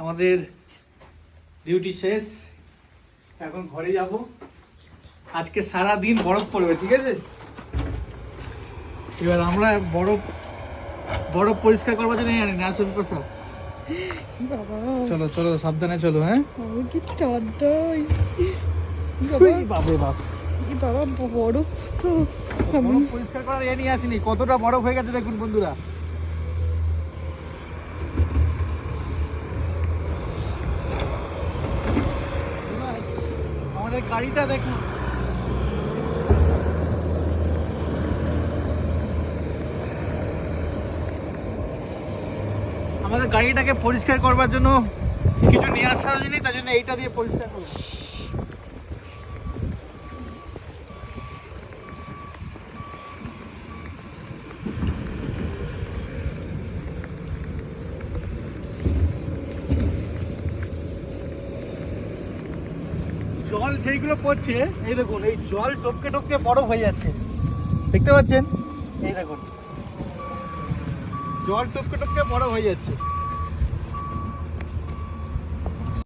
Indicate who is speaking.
Speaker 1: আমাদের ডিউটি শেষ, এখন ঘরে যাব। আজকে সারা দিন বরফ পড়বে, ঠিক আছে? এবার আমরা বরফ পরিষ্কার করবার জন্য জানি না আসল প্রসাদ।
Speaker 2: বাবা
Speaker 1: চলো চলো সাবধানে চলো। হ্যাঁ
Speaker 2: বাবা কি ঠান্ডা
Speaker 1: বাপরে বাপ,
Speaker 2: বাবা বড় তো
Speaker 1: বরফ পরিষ্কার করার এ নিয়ে আসিনি, কতটা বরফ হয়ে গেছে দেখুন বন্ধুরা। আমাদের গাড়িটা দেখুন, আমাদের গাড়িটাকে পরিষ্কার করবার জন্য কিছু নিয়ে আসা হয়নি, তার জন্য এইটা দিয়ে পরিষ্কার করবো। জল যেইগুলো পড়ছে, এই দেখুন, এই জল টপকে টপকে বরফ হয়ে যাচ্ছে, দেখতে পাচ্ছেন? এই দেখুন, জল টপকে টপকে বরফ হয়ে যাচ্ছে।